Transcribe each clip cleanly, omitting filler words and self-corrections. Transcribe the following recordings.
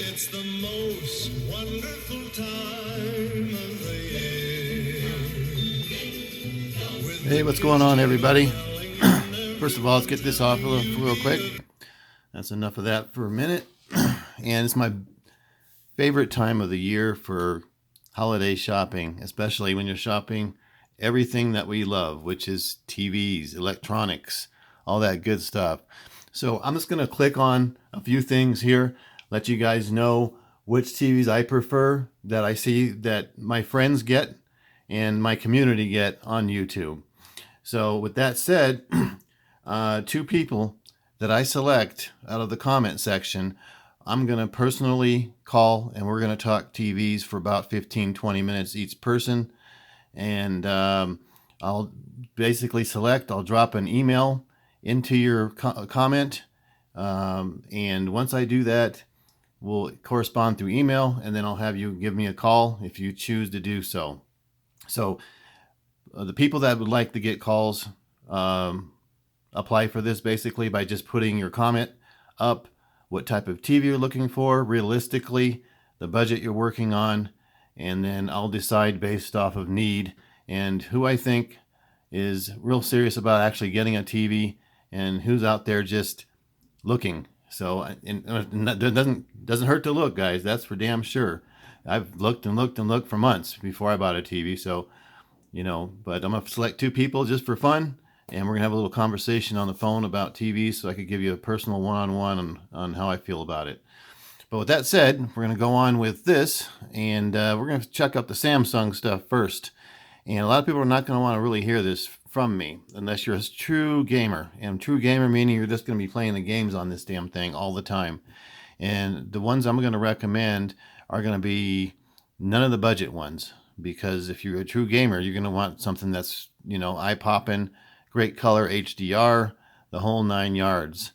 It's the most wonderful time of the year. Hey, what's going on, everybody? First of all, let's get this off real quick. That's enough of that for a minute. And it's my favorite time of the year for holiday shopping, especially when you're shopping everything that we love, which is TVs, electronics, all that good stuff. So I'm just going to click on a few things here, let you guys know which TVs I prefer that I see that my friends get and my community get on YouTube. So with that said, two people that I select out of the comment section, I'm going to personally call and we're going to talk TVs for about 15-20 minutes each person. And I'll basically select, I'll drop an email into your comment. And once I do that, we'll correspond through email, and then I'll have you give me a call if you choose to do so. So the people that would like to get calls, apply for this basically by just putting your comment up, what type of TV you're looking for, realistically, the budget you're working on, and then I'll decide based off of need and who I think is real serious about actually getting a TV and who's out there just looking. So and it doesn't hurt to look, guys. That's for damn sure. I've looked and looked and looked for months before I bought a TV. So, but I'm gonna select two people just for fun, and we're gonna have a little conversation on the phone about TV, so I could give you a personal one-on-one on how I feel about it. But with that said, we're gonna go on with this, and we're gonna check out the Samsung stuff first. And a lot of people are not going to want to really hear this from me unless you're a true gamer. And true gamer meaning you're just going to be playing the games on this damn thing all the time. And the ones I'm going to recommend are going to be none of the budget ones. Because if you're a true gamer, you're going to want something that's, eye-popping, great color, HDR, the whole 9 yards.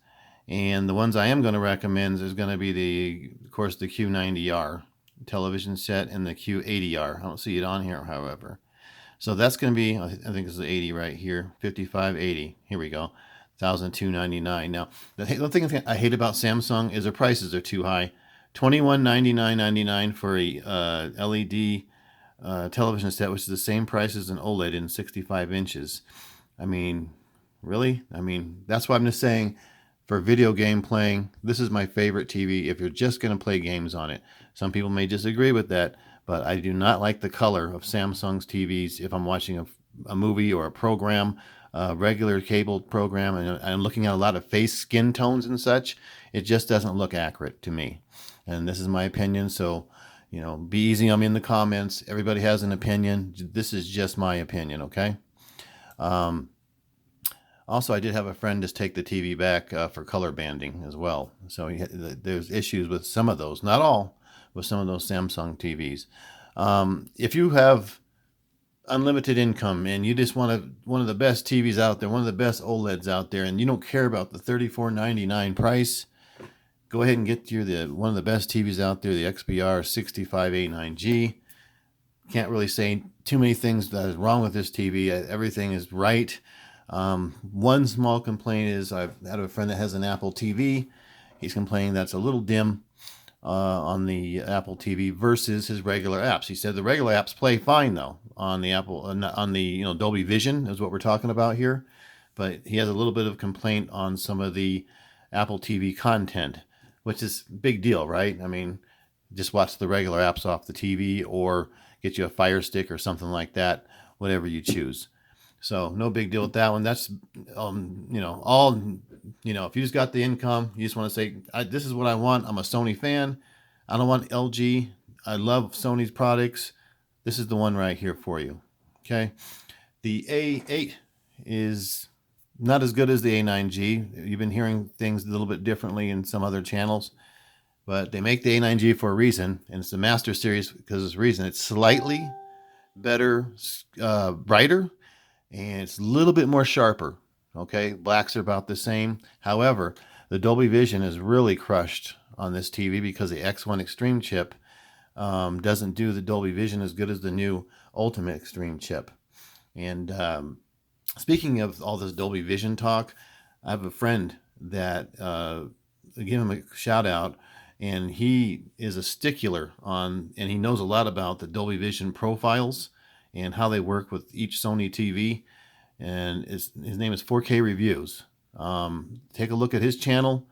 And the ones I am going to recommend is going to be, of course, the Q90R television set and the Q80R. I don't see it on here, however. So that's going to be, I think this is 80 right here, 5580. Here we go, $1,299. Now, the thing I hate about Samsung is their prices are too high. $2199.99 for a LED television set, which is the same price as an OLED in 65 inches. I mean, really? I mean, that's why I'm just saying, for video game playing, this is my favorite TV if you're just going to play games on it. Some people may disagree with that, but I do not like the color of Samsung's TVs if I'm watching a movie or a program, a regular cable program, and I'm looking at a lot of face skin tones and such. It just doesn't look accurate to me. And this is my opinion, so, be easy on me in the comments. Everybody has an opinion. This is just my opinion, okay? Also, I did have a friend just take the TV back for color banding as well. So there's issues with some of those, not all, with some of those Samsung TVs. If you have unlimited income and you just want one of the best TVs out there, one of the best OLEDs out there, and you don't care about the $34.99 price, go ahead and get one of the best TVs out there, the XBR 6589G. Can't really say too many things that is wrong with this TV. Everything is right. One small complaint is I've had a friend that has an Apple TV. He's complaining that's a little dim on the Apple TV versus his regular apps. He said the regular apps play fine though on the Apple, on the Dolby Vision is what we're talking about here. But he has a little bit of complaint on some of the Apple TV content, which is a big deal, right? I mean, just watch the regular apps off the TV or get you a Firestick or something like that, whatever you choose. So no big deal with that one. That's, if you just got the income, you just want to say, this is what I want. I'm a Sony fan. I don't want LG. I love Sony's products. This is the one right here for you. Okay. The A8 is not as good as the A9G. You've been hearing things a little bit differently in some other channels, but they make the A9G for a reason, and it's the Master Series because of this reason. It's slightly better, brighter, and it's a little bit more sharper. Okay, blacks are about the same. However, the Dolby Vision is really crushed on this TV because the X1 Extreme chip doesn't do the Dolby Vision as good as the new Ultimate Extreme chip. And speaking of all this Dolby Vision talk, I have a friend that give him a shout out, and he is a stickler on, and he knows a lot about the Dolby Vision profiles and how they work with each Sony TV. And his name is 4K Reviews. Take a look at his channel,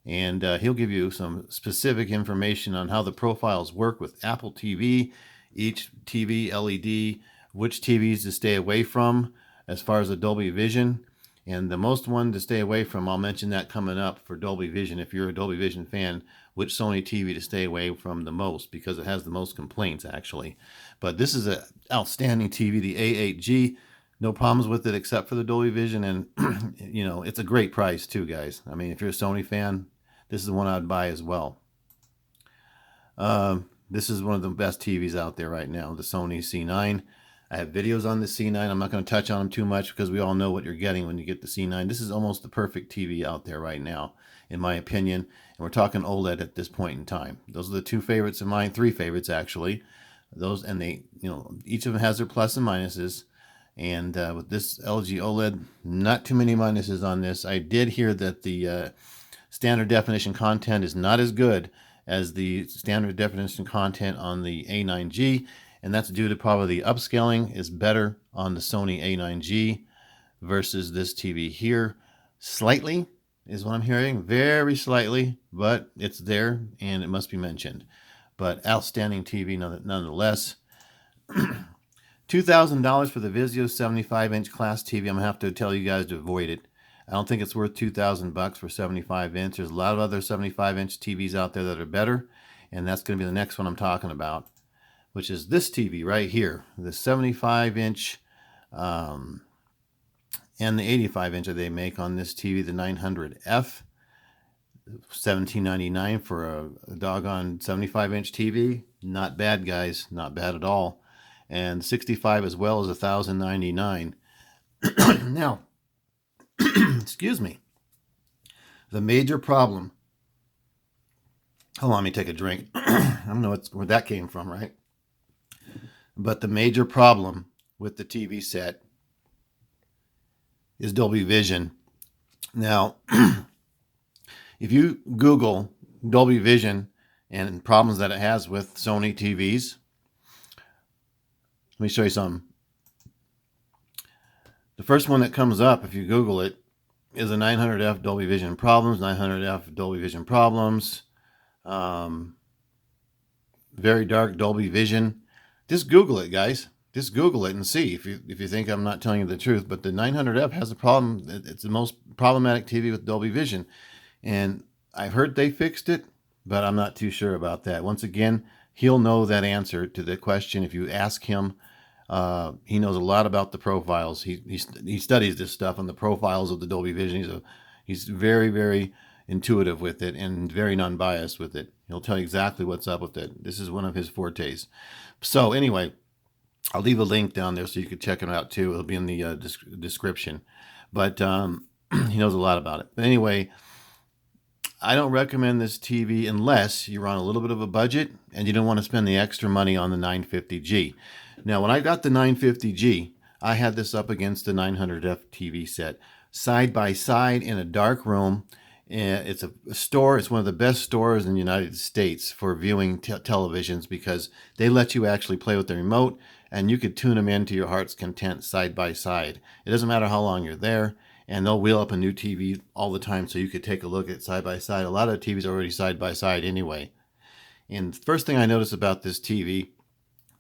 and he'll give you some specific information on how the profiles work with Apple TV, each TV LED, which TVs to stay away from as far as the Dolby Vision. And the most one to stay away from, I'll mention that coming up for Dolby Vision. If you're a Dolby Vision fan, which Sony TV to stay away from the most, because it has the most complaints actually. But this is an outstanding TV, the A8G. No problems with it except for the Dolby Vision, and you know, it's a great price too, guys. I mean, if you're a Sony fan, this is the one I'd buy as well. This is one of the best TVs out there right now, the Sony C9. I have videos on the C9. I'm not going to touch on them too much because we all know what you're getting when you get the C9. This is almost the perfect TV out there right now, in my opinion. And we're talking OLED at this point in time. Those are the two favorites of mine, three favorites actually. Those, and they, you know, each of them has their plus and minuses. And with this LG OLED, not too many minuses on this. I did hear that the standard definition content is not as good as the standard definition content on the A9G, and that's due to probably the upscaling is better on the Sony A9G versus this TV here. Slightly is what I'm hearing, very slightly, but it's there and it must be mentioned. But outstanding TV nonetheless. $2,000 for the Vizio 75-inch class TV. I'm going to have to tell you guys to avoid it. I don't think it's worth $2,000 for 75-inch. There's a lot of other 75-inch TVs out there that are better, and that's going to be the next one I'm talking about, which is this TV right here, the 75-inch and the 85-inch that they make on this TV, the 900F. $17.99 for a doggone 75-inch TV. Not bad, guys. Not bad at all. And 65 as well as $1,099. Now, excuse me. The major problem. Hold on, let me take a drink. I don't know where that came from, right? But the major problem with the TV set is Dolby Vision. Now, if you Google Dolby Vision and problems that it has with Sony TVs, let me show you something. The first one that comes up, if you Google it, is a 900F Dolby Vision problems, 900F Dolby Vision problems, very dark Dolby Vision. Just Google it, guys. Just Google it and see if you think I'm not telling you the truth. But the 900F has a problem. It's the most problematic TV with Dolby Vision. And I've heard they fixed it, but I'm not too sure about that. Once again, he'll know that answer to the question if you ask him. He knows a lot about the profiles. He studies this stuff on the profiles of the Dolby Vision. He's very, very intuitive with it and very non-biased with it. He'll tell you exactly what's up with it. This is one of his fortes. So anyway, I'll leave a link down there so you can check it out too. It'll be in the description. But he knows a lot about it. But anyway, I don't recommend this TV unless you're on a little bit of a budget and you don't want to spend the extra money on the 950G. Now, when I got the 950G, I had this up against the 900F TV set, side by side in a dark room. It's a store. It's one of the best stores in the United States for viewing televisions because they let you actually play with the remote and you could tune them in to your heart's content side by side. It doesn't matter how long you're there, and they'll wheel up a new TV all the time so you could take a look at side by side. A lot of TVs are already side by side anyway. And the first thing I noticed about this TV,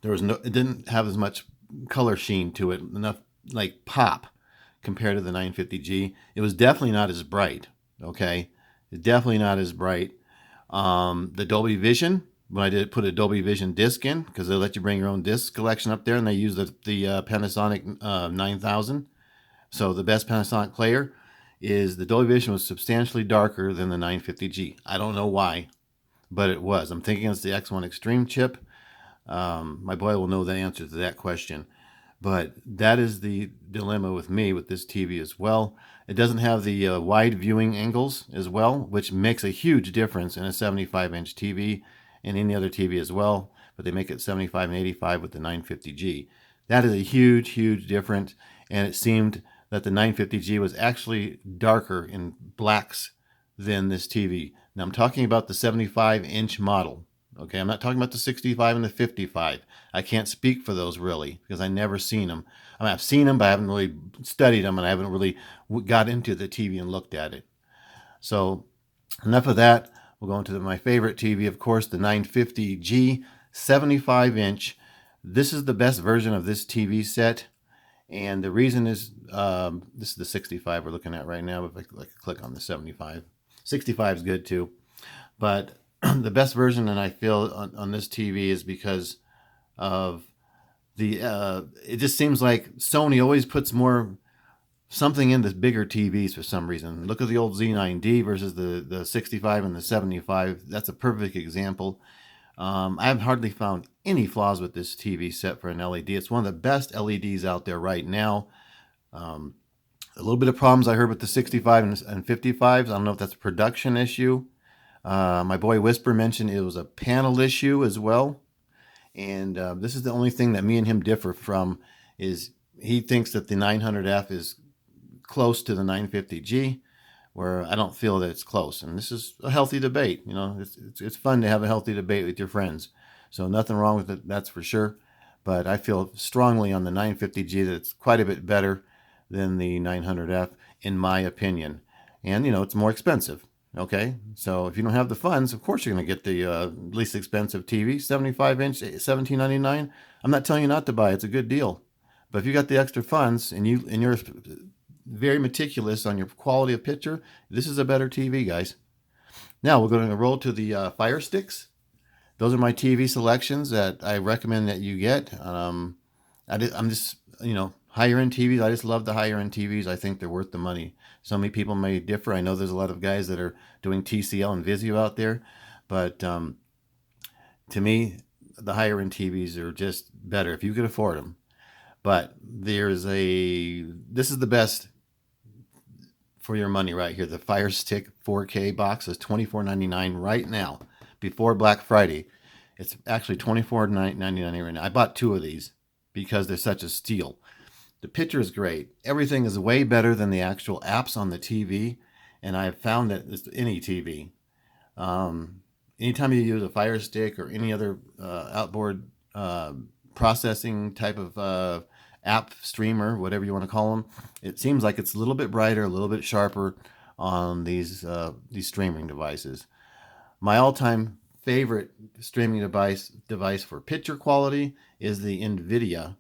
it didn't have as much color sheen to it, enough like pop compared to the 950G. It was definitely not as bright. Okay, it's definitely not as bright. The Dolby Vision, when I did put a Dolby Vision disc in, because they let you bring your own disc collection up there, and they use the Panasonic 9000. So the best Panasonic player is the Dolby Vision was substantially darker than the 950G. I don't know why, but it was. I'm thinking it's the X1 Extreme chip. My boy will know the answer to that question. But that is the dilemma with me with this TV as well. It doesn't have the wide viewing angles as well, which makes a huge difference in a 75-inch TV and any other TV as well. But they make it 75 and 85 with the 950G. That is a huge, huge difference. And it seemed that the 950G was actually darker in blacks than this TV. Now I'm talking about the 75-inch model. Okay, I'm not talking about the 65 and the 55. I can't speak for those really because I never seen them. I mean, I've seen them, but I haven't really studied them, and I haven't really got into the TV and looked at it. So enough of that. We'll go into my favorite TV, of course, the 950G 75-inch. This is the best version of this TV set. And the reason is, this is the 65 we're looking at right now. If I click on the 75. 65 is good too. But the best version, and I feel on this TV, is because of the, it just seems like Sony always puts more something in the bigger TVs for some reason. Look at the old Z9D versus the 65 and the 75. That's a perfect example. I have hardly found any flaws with this TV set for an LED. It's one of the best LEDs out there right now. A little bit of problems I heard with the 65 and 55s. I don't know if that's a production issue. My boy Whisper mentioned it was a panel issue as well. And this is the only thing that me and him differ from, is he thinks that the 900F is close to the 950G, where I don't feel that it's close. And this is a healthy debate. You know, it's fun to have a healthy debate with your friends. So nothing wrong with it, that's for sure. But I feel strongly on the 950G that it's quite a bit better than the 900F, in my opinion. And, you know, it's more expensive. Okay, so if you don't have the funds, of course you're going to get the least expensive TV, 75-inch, $17.99. I'm not telling you not to buy it. It's a good deal. But if you got the extra funds and you're very meticulous on your quality of picture, this is a better TV, guys. Now we're going to roll to the Firesticks. Those are my TV selections that I recommend that you get. I'm just, you know, higher end TVs. I just love the higher end TVs. I think they're worth the money. So many people may differ. I know there's a lot of guys that are doing TCL and Vizio out there, but to me, the higher end TVs are just better if you could afford them. But this is the best for your money right here. The Firestick 4K box is $24.99 right now, before Black Friday. It's actually $24.99 right now. I bought two of these because they're such a steal. The picture is great. Everything is way better than the actual apps on the TV, and I've found that it's any TV. Anytime you use a Fire Stick or any other outboard processing type of app streamer, whatever you want to call them, it seems like it's a little bit brighter, a little bit sharper on these streaming devices. My all-time favorite streaming device for picture quality is the NVIDIA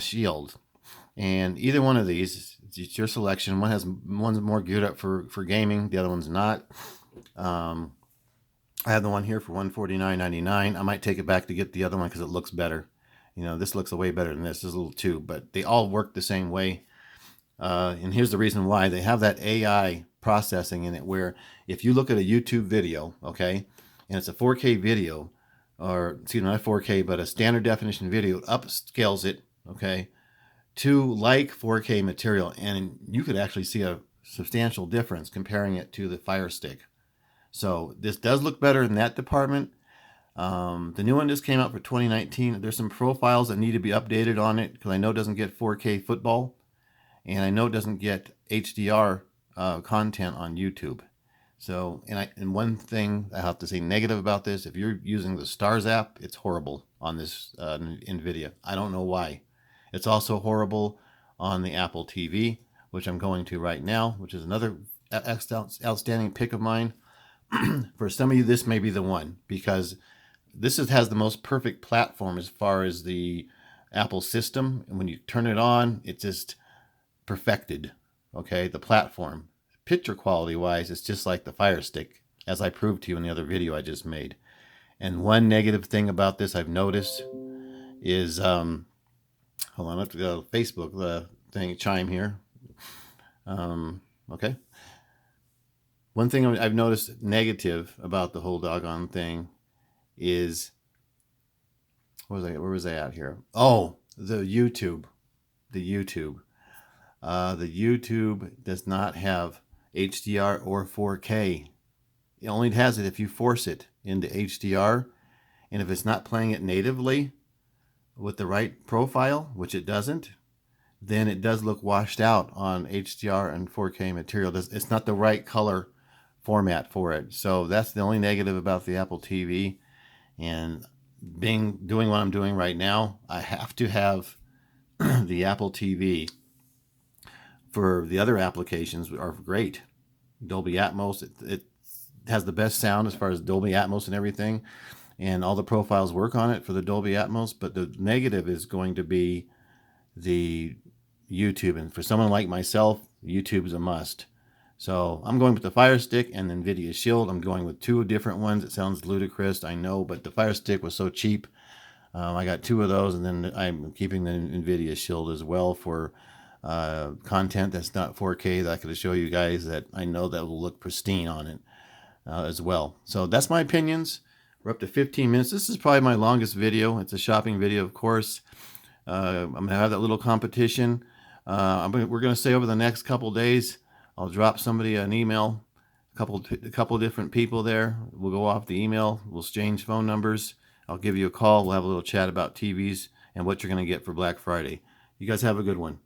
Shield, and either one of these, it's your selection. One's more geared up for gaming, the other one's not. I have the one here for $149.99. I might take it back to get the other one because it looks better. You know, this looks way better than this. This is a little too, but they all work the same way. And here's the reason why. They have that AI processing in it, where if you look at a YouTube video, okay, and it's a 4K video, or excuse me, not 4K, but a standard definition video, it upscales it, okay, to like 4K material, and you could actually see a substantial difference comparing it to the Fire Stick. So this does look better in that department. The new one just came out for 2019. There's some profiles that need to be updated on it because I know it doesn't get 4K football, and I know it doesn't get HDR content on YouTube. So, and one thing I have to say negative about this, if you're using the Stars app, it's horrible on this NVIDIA. I don't know why. It's also horrible on the Apple TV, which I'm going to right now, which is another outstanding pick of mine. For some of you, this may be the one, because this has the most perfect platform as far as the Apple system. And when you turn it on, it's just perfected. Okay, the platform. Picture quality wise, it's just like the Fire Stick, as I proved to you in the other video I just made. And one negative thing about this I've noticed is, hold on, I have to go to Facebook, the thing, chime here. Okay. One thing I've noticed negative about the whole doggone thing is, where was I at here? Oh, the YouTube. The YouTube does not have HDR or 4K. It only has it if you force it into HDR, and if it's not playing it natively with the right profile, which it doesn't, then it does look washed out on HDR and 4K material. It's not the right color format for it. So that's the only negative about the Apple TV. And doing what I'm doing right now, I have to have the Apple TV. For the other applications are great. Dolby Atmos, it has the best sound as far as Dolby Atmos and everything, and all the profiles work on it for the Dolby Atmos. But the negative is going to be the YouTube, and for someone like myself, YouTube is a must. So I'm going with the Firestick and the NVIDIA Shield. I'm going with two different ones. It sounds ludicrous, I know, but the Firestick was so cheap. I got two of those, and then I'm keeping the NVIDIA Shield as well for content that's not 4K that I could show you guys that I know that will look pristine on it as well. So that's my opinions. We're up to 15 minutes. This is probably my longest video. It's a shopping video, of course. I'm going to have that little competition. We're going to say over the next couple days, I'll drop somebody an email, a couple different people there. We'll go off the email. We'll exchange phone numbers. I'll give you a call. We'll have a little chat about TVs and what you're going to get for Black Friday. You guys have a good one.